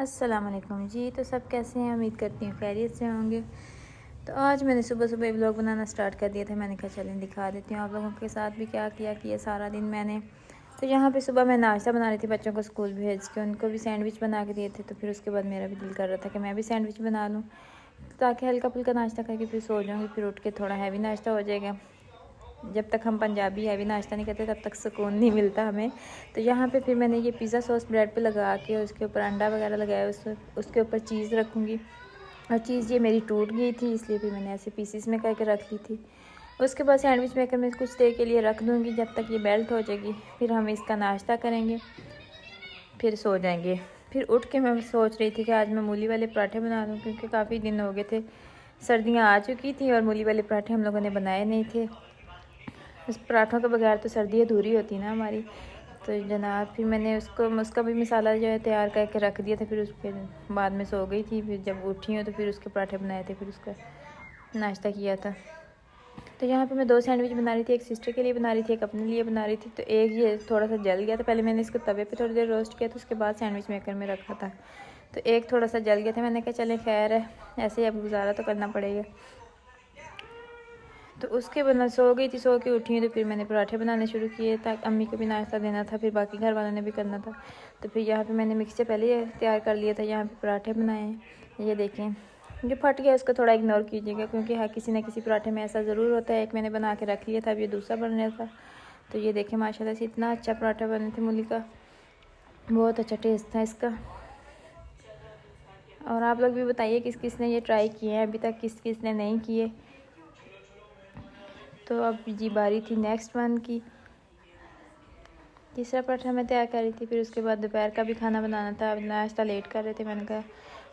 अस्सलाम वालेकुम जी। तो सब कैसे हैं? उम्मीद करती हूँ खैरियत से होंगे। तो आज मैंने सुबह सुबह व्लॉग बनाना स्टार्ट कर दिया था। मैंने कहा चलें दिखा देती हूँ आप लोगों के साथ भी क्या किया किया सारा दिन मैंने। तो यहाँ पे सुबह मैं नाश्ता बना रही थी बच्चों को स्कूल भेज के, उनको भी सैंडविच बना के दिए थे। तो फिर उसके बाद मेरा भी दिल कर रहा था कि मैं भी सैंडविच बना लूँ, ताकि हल्का फुल्का नाश्ता करके फिर सो जाऊँगी। फिर उठ के थोड़ा हैवी नाश्ता हो जाएगा। जब तक हम पंजाबी हैवी नाश्ता नहीं करते तब तक सुकून नहीं मिलता हमें। तो यहाँ पे फिर मैंने ये पिज़्ज़ा सॉस ब्रेड पे लगा के उसके ऊपर अंडा वगैरह लगाया, उसके ऊपर चीज़ रखूँगी। और चीज़ ये मेरी टूट गई थी, इसलिए फिर मैंने ऐसे पीसीस में करके रख ली थी। उसके बाद सैंडविच मेकर में कुछ देर के लिए रख दूँगी जब तक ये मेल्ट हो जाएगी। फिर हम इसका नाश्ता करेंगे, फिर सो जाएंगे। फिर उठ के मैं सोच रही थी कि आज मैं मूली वाले पराठे बना लूँ, क्योंकि काफ़ी दिन हो गए थे, सर्दियाँ आ चुकी थी और मूली वाले पराठे हम लोगों ने बनाए नहीं थे। उस पराठों के बगैर तो सर्दी अधूरी होती ना हमारी। तो जनाब फिर मैंने उसका भी मसाला जो है तैयार करके रख दिया था। फिर उसके बाद में सो गई थी, फिर जब उठी हूँ तो फिर उसके पराठे बनाए थे, फिर उसका नाश्ता किया था। तो यहाँ पे मैं 2 सैंडविच बना रही थी, एक सिस्टर के लिए बना रही थी, एक अपने लिए बना रही थी। तो एक ये थोड़ा सा जल गया था, पहले मैंने इसको तवे पे थोड़ी देर रोस्ट किया था, उसके बाद सैंडविच मेकर में रखा था। तो एक थोड़ा सा जल गया था, मैंने कहा चले खैर है, ऐसे ही अब गुजारा तो करना पड़ेगा। तो उसके बाद सो गई थी, सो के उठी तो फिर मैंने पराठे बनाने शुरू किए, ताकि अम्मी को भी नाश्ता देना था, फिर बाकी घर वालों ने भी करना था। तो फिर यहाँ पे मैंने मिक्सचर पहले ही तैयार कर लिया था, यहाँ पे पराठे बनाए हैं। ये देखें, जो फट गया उसको थोड़ा इग्नोर कीजिएगा, क्योंकि हाँ किसी न किसी पराठे में ऐसा ज़रूर होता है। एक मैंने बना के रख लिया था, अब ये दूसरा बन रहा था। तो ये देखें माशाल्लाह से इतना अच्छा पराठा बने थे मूली का, बहुत अच्छा टेस्ट था इसका। और आप लोग भी बताइए किस किस ने ये ट्राई किए हैं अभी तक, किस किस ने नहीं किए। तो अब जी बारी थी नेक्स्ट वन की। तीसरा पराठा मैं तैयार कर रही थी। फिर उसके बाद दोपहर का भी खाना बनाना था। अब नाश्ता लेट कर रहे थे, मैंने कहा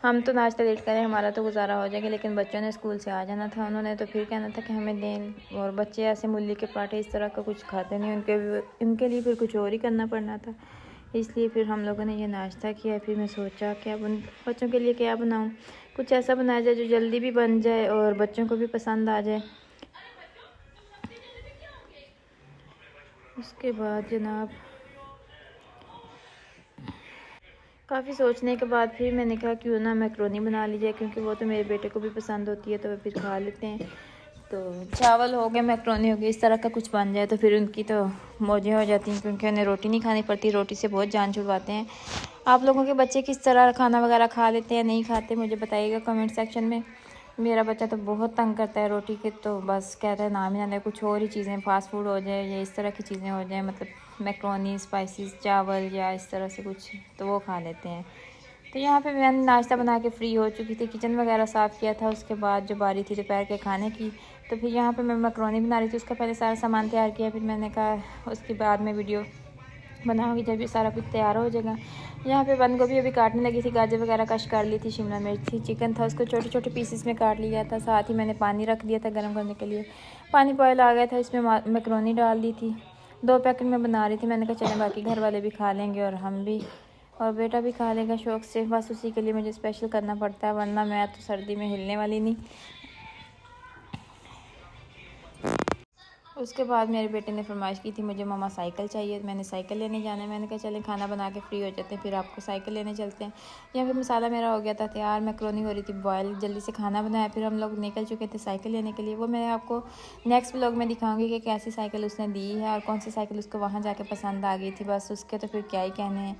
हम तो नाश्ता लेट करें, हमारा तो गुजारा हो जाएगा, लेकिन बच्चों ने स्कूल से आ जाना था, उन्होंने तो फिर कहना था कि हमें दें। और बच्चे ऐसे मूली के पराठे इस तरह का कुछ खाते नहीं, उनके लिए फिर कुछ और ही करना पड़ना था। इसलिए फिर हम लोगों ने ये नाश्ता किया। फिर मैं सोचा कि अब उन बच्चों के लिए क्या बनाऊँ, कुछ ऐसा बनाया जाए जो जल्दी भी बन जाए और बच्चों को भी पसंद आ जाए। उसके बाद जनाब काफ़ी सोचने के बाद फिर मैंने कहा क्यों ना मैक्रोनी बना ली जाए, क्योंकि वो तो मेरे बेटे को भी पसंद होती है, तो वो फिर खा लेते हैं। तो चावल हो गए, मैक्रोनी हो गई, इस तरह का कुछ बन जाए तो फिर उनकी तो मौजें हो जाती हैं, क्योंकि उन्हें रोटी नहीं खानी पड़ती, रोटी से बहुत जान छुड़वाते हैं। आप लोगों के बच्चे किस तरह खाना वगैरह खा लेते हैं, नहीं खाते, मुझे बताइएगा कमेंट सेक्शन में। मेरा बच्चा तो बहुत तंग करता है रोटी के, तो बस कहता है नाम ही ना ले, कुछ और ही चीज़ें फास्ट फूड हो जाए या इस तरह की चीज़ें हो जाए, मतलब मैक्रोनी स्पाइसेस चावल या इस तरह से कुछ, तो वो खा लेते हैं। तो यहाँ पे मैंने नाश्ता बना के फ्री हो चुकी थी, किचन वगैरह साफ़ किया था। उसके बाद जो बारी थी दोपहर के खाने की, तो फिर यहाँ पे मैं मैक्रोनी बना रही थी, उसका पहले सारा सामान तैयार किया। फिर मैंने कहा उसके बाद में वीडियो बनाऊँगी जब ये सारा कुछ तैयार हो जाएगा। यहाँ पे बंद गोभी अभी काटने लगी थी, गाजर वगैरह कश कर ली थी, शिमला मिर्च थी, चिकन था, उसको छोटे छोटे पीसेस में काट लिया था। साथ ही मैंने पानी रख दिया था गर्म करने के लिए। पानी बॉयल आ गया था, इसमें मैक्रोनी डाल दी थी। 2 पैकेट में बना रही थी, मैंने कहा चलें बाकी घर वाले भी खा लेंगे और हम भी, और बेटा भी खा लेगा शौक़ से। बस उसी के लिए मुझे स्पेशल करना पड़ता है, वरना मैं तो सर्दी में हिलने वाली नहीं। उसके बाद मेरे बेटे ने फरमाइश की थी मुझे मम्मा साइकिल चाहिए, मैंने साइकिल लेने जाना है। मैंने कहा चलें खाना बना के फ्री हो जाते हैं, फिर आपको साइकिल लेने चलते हैं। यहाँ पे मसाला मेरा हो गया था तैयार, मैक्रोनी हो रही थी बॉयल, जल्दी से खाना बनाया, फिर हम लोग निकल चुके थे साइकिल लेने के लिए। वो मैं आपको नेक्स्ट व्लॉग में दिखाऊंगी कि कैसी साइकिल उसने दी है और कौन सी साइकिल उसको वहाँ जाके पसंद आ गई थी। बस उसके तो फिर क्या ही कहने हैं,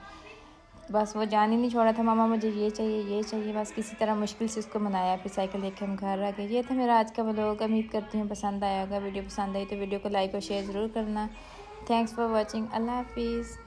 बस वो जान ही नहीं छोड़ा था, मामा मुझे ये चाहिए ये चाहिए, बस किसी तरह मुश्किल से उसको मनाया। फिर साइकिल लेके हम घर आ गए। ये था मेरा आज का व्लॉग, उम्मीद करती हूँ पसंद आया होगा। वीडियो पसंद आई तो वीडियो को लाइक और शेयर ज़रूर करना। Thanks for watching. अल्लाह हाफिज़।